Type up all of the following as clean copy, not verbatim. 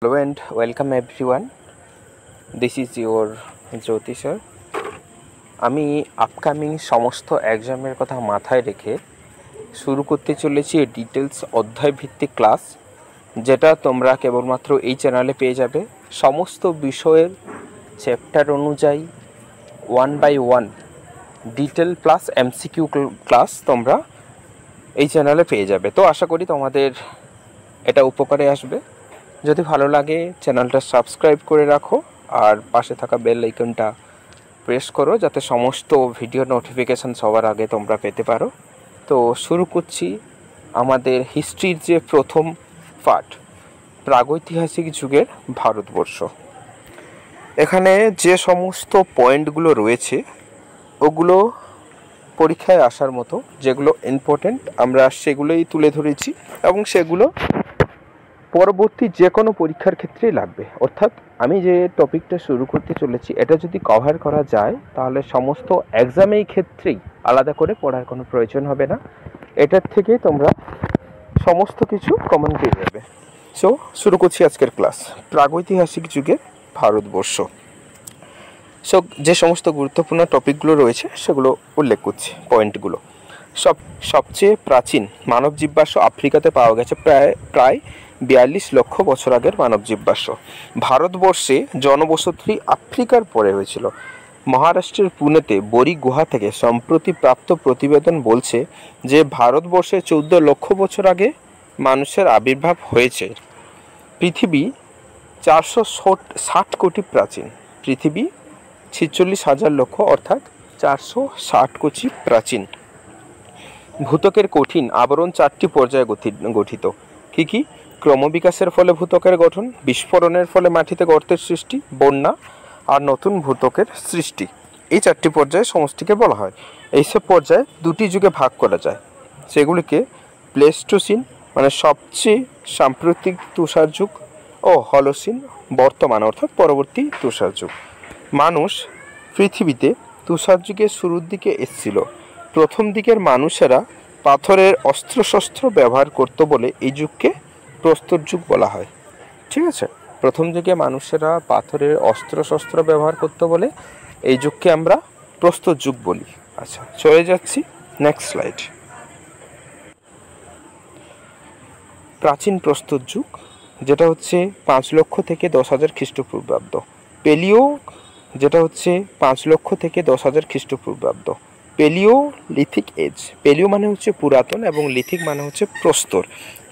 Hello and welcome everyone. This is your Jyoti sir. আমি upcoming সমস্ত এক্সামের কথা মাথায় রেখে শুরু করতে চলেছি ডিটেলস অধ্যায় ভিত্তিক ক্লাস, যেটা তোমরা কেবলমাত্র এই চ্যানেলে পেয়ে যাবে। সমস্ত বিষয়ের চ্যাপ্টার অনুযায়ী 1 by 1 detail plus MCQ class তোমরা এই চ্যানেলে পেয়ে যাবে। তো আশা করি তোমাদের এটা উপকারে আসবে। যদি ভালো লাগে চ্যানেলটা সাবস্ক্রাইব করে রাখো আর পাশে থাকা বেল আইকনটা প্রেস করো, যাতে সমস্ত ভিডিও নোটিফিকেশান সবার আগে তোমরা পেতে পারো। তো শুরু করছি আমাদের হিস্ট্রির যে প্রথম পার্ট, প্রাগৈতিহাসিক যুগের ভারতবর্ষ। এখানে যে সমস্ত পয়েন্টগুলো রয়েছে ওগুলো পরীক্ষায় আসার মতো, যেগুলো ইম্পর্টেন্ট আমরা সেগুলোই তুলে ধরেছি এবং সেগুলো পরবর্তী যে কোনো পরীক্ষার ক্ষেত্রেই লাগবে। অর্থাৎ আমি যে টপিকটা শুরু করতে চলেছি এটা যদি কভার করা যায় তাহলে সমস্ত এক্সামেই ক্ষেত্রেই আলাদা করে পড়ার কোনো প্রয়োজন হবে না। এটার থেকে তোমরা সমস্ত কিছু কমন পেয়ে যাবে। সো শুরু করছি আজকের ক্লাস, প্রাগৈতিহাসিক যুগের ভারতবর্ষ। সো যে সমস্ত গুরুত্বপূর্ণ টপিকগুলো রয়েছে সেগুলো উল্লেখ করছি, পয়েন্টগুলো। সবচেয়ে প্রাচীন মানব জীবাশ্ম আফ্রিকাতে পাওয়া গেছে প্রায় 42 লক্ষ বছর আগের মানব জীবাশ্ম। ভারতবর্ষে জনবসতি আফ্রিকার পরে হয়েছিল। মহারাষ্ট্রের পুনেতে বরি গুহা থেকে সম্প্রতি প্রাপ্ত প্রতিবেদন বলছে যে ভারতবর্ষে 14 লক্ষ বছর আগে মানুষের আবির্ভাব হয়েছে। পৃথিবী 460 কোটি প্রাচীন। পৃথিবী 46,000 লক্ষ অর্থাৎ 460 কোটি প্রাচীন। ভূত্বকের কঠিন আবরণ 4টি পর্যায়ে গঠিত। কি? ক্রমবিকাশের ফলে ভূত্বকের গঠন, বিস্ফোরণের ফলে মাটিতে গর্তের সৃষ্টি, বন্যা আর নতুন ভূত্বকের সৃষ্টি। এই 4টি পর্যায়ে সমষ্টিকে বলা হয়। এইসব পর্যায়ে দুটি যুগে ভাগ করা যায়, সেগুলিকে প্লেস্টোসিন মানে সবচেয়ে সাম্প্রতিক তুষার যুগ ও হলোসিন বর্তমান অর্থাৎ পরবর্তী তুষার যুগ। মানুষ পৃথিবীতে তুষার যুগের শুরুর দিকে এসেছিল। প্রথম দিকের মানুষেরা পাথরের অস্ত্রশস্ত্র ব্যবহার করত বলে এই যুগকে প্রস্তর যুগ বলা হয়। ঠিক আছে, প্রথম যুগে মানুষেরা পাথরের অস্ত্রশস্ত্র ব্যবহার করত বলে এই যুগকে আমরা প্রস্তর যুগ বলি। আচ্ছা, চলে যাচ্ছি নেক্সট স্লাইড। প্রাচীন প্রস্তর যুগ, যেটা হচ্ছে 5 লক্ষ থেকে 10,000 খ্রিস্টপূর্বাব্দ। পেলিও, যেটা হচ্ছে 5 লক্ষ থেকে 10,000 খ্রিস্টপূর্বাব্দ। পেলিওলিথিক এজ, পেলিও মানে হচ্ছে পুরাতন এবং লিথিক মানে হচ্ছে প্রস্তর।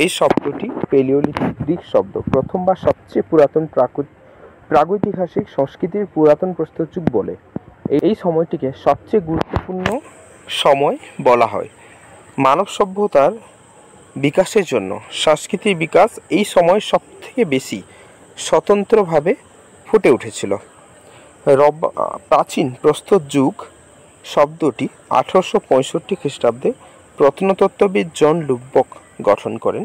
এই শব্দটি পেলিওলিথিক গ্রিক শব্দ। প্রথম বা সবচেয়ে পুরাতন প্রাগৈতিহাসিক সংস্কৃতির পুরাতন প্রস্তর যুগ বলে এই সময়টিকে সবচেয়ে গুরুত্বপূর্ণ সময় বলা হয়। মানব সভ্যতার বিকাশের জন্য সংস্কৃতির বিকাশ এই সময় সবথেকে বেশি স্বতন্ত্রভাবে ফুটে উঠেছিল। প্রাচীন প্রস্তর যুগ শব্দটি 1865 খ্রিস্টাব্দে প্রত্নতত্ত্ববিদ জন লুবক গঠন করেন।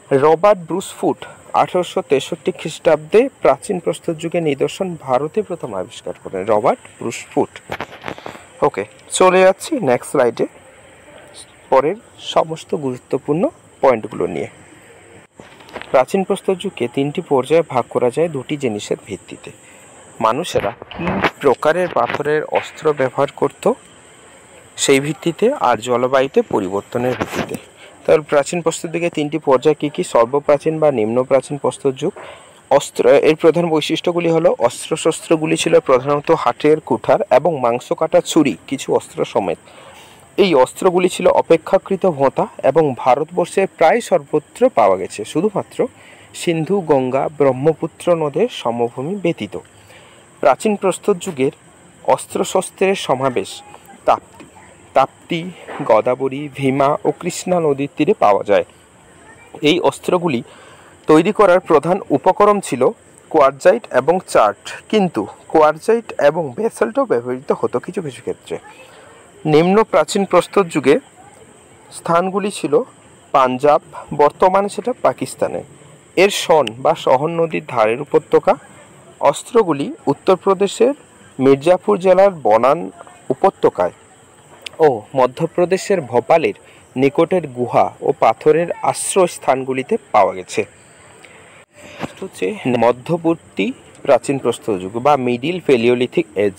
রবার্ট ব্রুস ফুট 1863 খ্রিস্টাব্দে প্রাচীন প্রস্তর যুগের নিদর্শন ভারতে প্রথম আবিষ্কার করেন। Robert Bruce foot. ওকে, চলে যাচ্ছি নেক্সট স্লাইডে পরের সমস্ত গুরুত্বপূর্ণ পয়েন্টগুলো নিয়ে। প্রাচীন প্রস্তর যুগকে 3টি পর্যায়ে ভাগ করা যায় 2টি জিনিসের ভিত্তিতে। মানুষেরা কী প্রকারের পাথরের অস্ত্র ব্যবহার করত সেই ভিত্তিতে, আর জলবায়ুতে পরিবর্তনের ভিত্তিতে। তাহলে প্রাচীন প্রস্তর যুগে 3টি পর্যায় কী? সর্বপ্রাচীন বা নিম্ন প্রাচীন প্রস্তর যুগ। এর প্রধান বৈশিষ্ট্যগুলি হলো অস্ত্রশস্ত্রগুলি ছিল প্রধানত হাতের কুঠার এবং মাংস কাটা ছুরি, কিছু অস্ত্র সমেত। এই অস্ত্রগুলি ছিল অপেক্ষাকৃত ভোঁতা এবং ভারতবর্ষে প্রায় সর্বত্র পাওয়া গেছে, শুধুমাত্র সিন্ধু, গঙ্গা, ব্রহ্মপুত্র নদের সমভূমি ব্যতীত। প্রাচীন প্রস্তর যুগের অস্ত্রশস্ত্রের সমাবেশ তাপ্তি, গোদাবরী, ভীমা ও কৃষ্ণা নদীর তীরে পাওয়া যায়। এই অস্ত্রগুলি তৈরি করার প্রধান উপকরণ ছিল কোয়ার্জাইট এবং চার্ট, কিন্তু কোয়ার্জাইট এবং বেসল্টও ব্যবহৃত হতো কিছু কিছু ক্ষেত্রে। নিম্ন প্রাচীন প্রস্তর যুগে স্থানগুলি ছিল পাঞ্জাব, বর্তমানে সেটা পাকিস্তানে, এর সন বা সহন নদীর ধারের উপত্যকা। অস্ত্রগুলি উত্তরপ্রদেশের মির্জাপুর জেলার বনান উপত্যকায় ও মধ্যপ্রদেশের ভোপালের নিকটের গুহা ও পাথরের আশ্রয় স্থানগুলিতে পাওয়া গেছে। হচ্ছে মধ্যবর্তী প্রাচীন প্রস্তর যুগ বা মিডিল প্যালিওলিথিক এজ।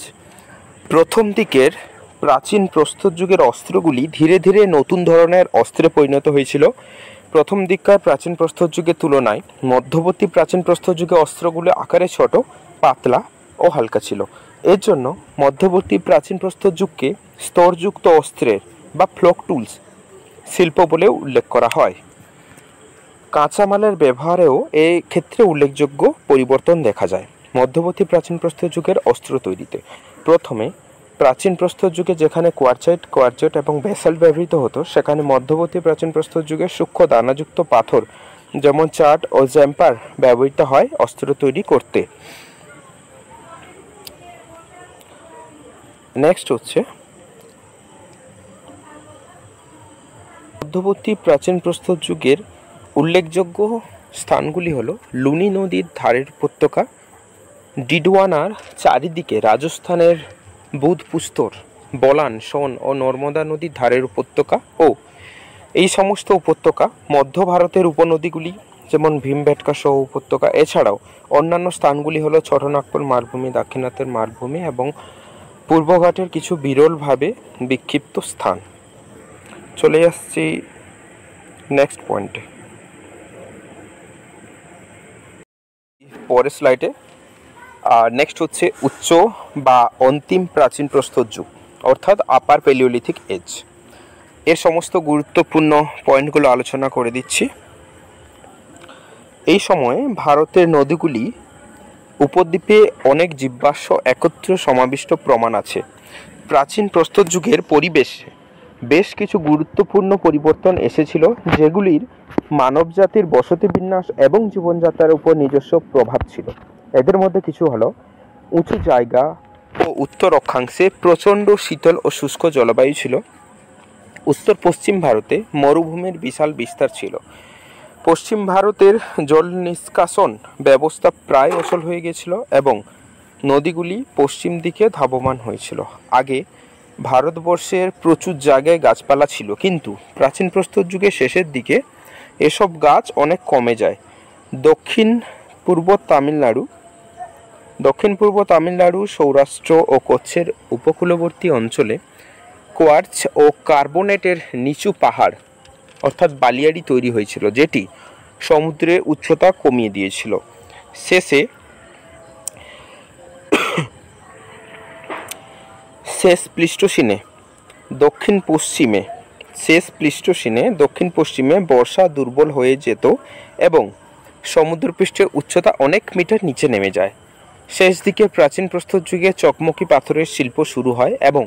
প্রথম দিকের প্রাচীন প্রস্তর যুগের অস্ত্রগুলি ধীরে ধীরে নতুন ধরনের অস্ত্রে পরিণত হয়েছিল। প্রথম দিককার প্রাচীন প্রস্তর যুগের তুলনায় মধ্যবর্তী প্রাচীন প্রস্তর যুগে অস্ত্রগুলো আকারে ছোট, পাতলা ও হালকা ছিল। এর জন্য মধ্যবর্তী প্রাচীন প্রস্তর যুগকে স্তরযুক্ত অস্ত্রের বা ফ্লোক টুলস শিল্প বলেও উল্লেখ করা হয়। কাঁচামালের ব্যবহারেও এই ক্ষেত্রে উল্লেখযোগ্য পরিবর্তন দেখা যায় মধ্যবর্তী প্রাচীন প্রস্তর যুগের অস্ত্র তৈরিতে। প্রথমে প্রাচীন প্রস্তর যুগে যেখানে কোয়ার্টজাইট এবং ব্যাসাল্ট ব্যবহৃত হতো, সেখানে মধ্যবর্তী প্রাচীন প্রস্তর যুগে সূক্ষ্ম দানাযুক্ত পাথর যেমন চাট ও জ্যাম্পার ব্যবহৃত হয় অস্ত্র তৈরি করতে। নেক্সট হচ্ছে মধ্যবর্তী প্রাচীন প্রস্তর যুগের উল্লেখযোগ্য স্থানগুলি হলো লুনি নদীর ধারের উপত্যকা, ডিডওয়ানার চারিদিকে রাজস্থানের বুধপুস্তর, বলান, সোন ও নর্মদা নদীর ধারের উপত্যকা ও এই সমস্ত উপত্যকা, মধ্য ভারতের উপনদীগুলি যেমন ভীমবেটকা সহ উপত্যকা। এছাড়াও অন্যান্য স্থানগুলি হলো ছোটনাগপুর মালভূমি, দাক্ষিণাত্যের মালভূমি এবং পূর্বঘাটের কিছু বিরলভাবে বিক্ষিপ্ত স্থান। চলে আসছি নেক্সট পয়েন্টে, পরের স্লাইডে। নেক্সট হচ্ছে উচ্চ বা অন্তিম প্রাচীন প্রস্তর যুগ অর্থাৎ আপার প্যালিওলিথিক এজ। এর সমস্ত গুরুত্বপূর্ণ পয়েন্টগুলো আলোচনা করে দিচ্ছি। এই সময়ে ভারতের নদীগুলি উপদ্বীপে অনেক জীবাশ্ম একত্রে সমাবিষ্ট প্রমাণ আছে। প্রাচীন প্রস্তর যুগের পরিবেশে বেশ কিছু গুরুত্বপূর্ণ পরিবর্তন এসেছিল, যেগুলির মানবজাতির বসতি বিন্যাস এবং জীবনযাত্রার উপর নিজস্ব প্রভাব ছিল। এদের মধ্যে কিছু হলো উঁচু জায়গা ও উত্তর অক্ষাংশে প্রচণ্ড শীতল ও শুষ্ক জলবায়ু ছিল। উত্তর পশ্চিম ভারতে মরুভূমির বিশাল বিস্তার ছিল। পশ্চিম ভারতের জল নিষ্কাশন ব্যবস্থা প্রায় অচল হয়ে গেছিল এবং নদীগুলি পশ্চিম দিকে ধাবমান হয়েছিল। আগে ভারতবর্ষের প্রচুর জায়গায় গাছপালা ছিল, কিন্তু প্রাচীন প্রস্তর যুগের শেষের দিকে এসব গাছ অনেক কমে যায়। দক্ষিণ পূর্ব তামিলনাড়ু, সৌরাষ্ট্র ও কচ্ছের উপকূলবর্তী অঞ্চলে কোয়ার্চ ও কার্বনেটের নিচু পাহাড় অর্থাৎ বালিয়াড়ি তৈরি হয়েছিল, যেটি সমুদ্রের উচ্চতা কমিয়ে দিয়েছিল। শেষ প্লিস্টোসিনে দক্ষিণ পশ্চিমে বর্ষা দুর্বল হয়ে যেত এবং সমুদ্রপৃষ্ঠের উচ্চতা অনেক মিটার নিচে নেমে যায়। শেষ দিকে প্রাচীন প্রস্তর যুগে চকমকি পাথরের শিল্প শুরু হয় এবং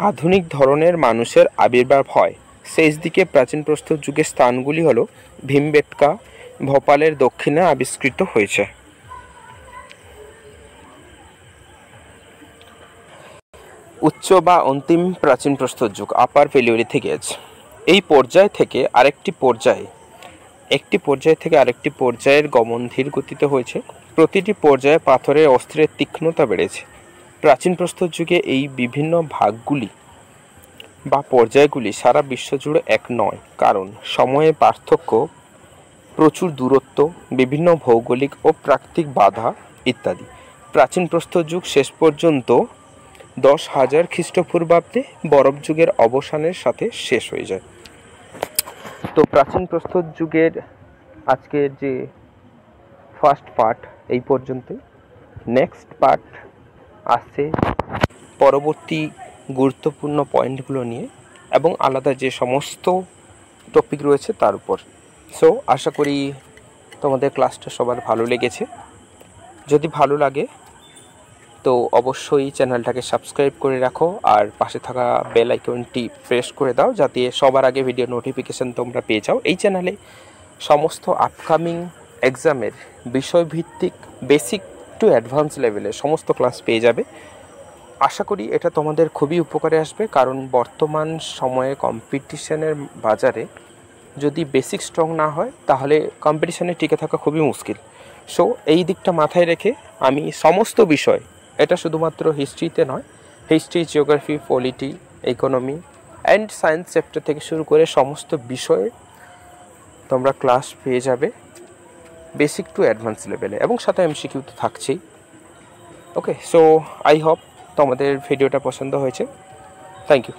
আধুনিক ধরনের মানুষের আবির্ভাব হয়। শেষ দিকে প্রাচীন প্রস্তর যুগের স্থানগুলি হল ভীমবেটকা, ভোপালের দক্ষিণে আবিষ্কৃত হয়েছে। উচ্চ বা অন্তিম প্রাচীন প্রস্তর যুগ আপার প্যালিওলিথিক এজ। এই পর্যায় থেকে আরেকটি পর্যায়ের গমন ধীর গতিতে হয়েছে। প্রতিটি পর্যায়ে পাথরের অস্ত্রের তীক্ষ্ণতা বেড়েছে। প্রাচীন প্রস্তর যুগে এই বিভিন্ন ভাগগুলি বা পর্যায়গুলি সারা বিশ্বজুড়ে এক নয়, কারণ সময়ের পার্থক্য, প্রচুর দূরত্ব, বিভিন্ন ভৌগোলিক ও প্রাকৃতিক বাধা ইত্যাদি। প্রাচীন প্রস্তর যুগ শেষ পর্যন্ত 10,000 খ্রিস্টপূর্বাব্দে বরফ যুগের অবসানের সাথে শেষ হয়ে যায়। তো প্রাচীন প্রস্তর যুগের আজকের যে ফার্স্ট পার্ট এই পর্যন্তই। নেক্সট পার্ট আসছে পরবর্তী গুরুত্বপূর্ণ পয়েন্টগুলো নিয়ে এবং আলাদা যে সমস্ত টপিক রয়েছে তার উপর। সো আশা করি তোমাদের ক্লাসটা সবার ভালো লেগেছে। যদি ভালো লাগে তো অবশ্যই চ্যানেলটাকে সাবস্ক্রাইব করে রাখো আর পাশে থাকা বেল আইকনটি প্রেস করে দাও, যাতে সবার আগে ভিডিও নোটিফিকেশান তোমরা পেয়ে যাও। এই চ্যানেলে সমস্ত আপকামিং এক্সামের বিষয়ভিত্তিক বেসিক টু অ্যাডভান্স লেভেলের সমস্ত ক্লাস পেয়ে যাবে। আশা করি এটা তোমাদের খুবই উপকারে আসবে, কারণ বর্তমান সময়ে কম্পিটিশনের বাজারে যদি বেসিক স্ট্রং না হয় তাহলে কম্পিটিশানে টিকে থাকা খুবই মুশকিল। সো এই দিকটা মাথায় রেখে আমি সমস্ত বিষয়, এটা শুধুমাত্র হিস্ট্রিতে নয়, history, geography, polity, economy and science chapter থেকে শুরু করে সমস্ত বিষয়ে তোমরা ক্লাস পেয়ে যাবে। বেসিক টু অ্যাডভান্স লেভেলে, এবং সাথে এমসিকিউ তো থাকছেই। ওকে, সো আই হোপ তোমাদের ভিডিওটা পছন্দ হয়েছে। Thank you.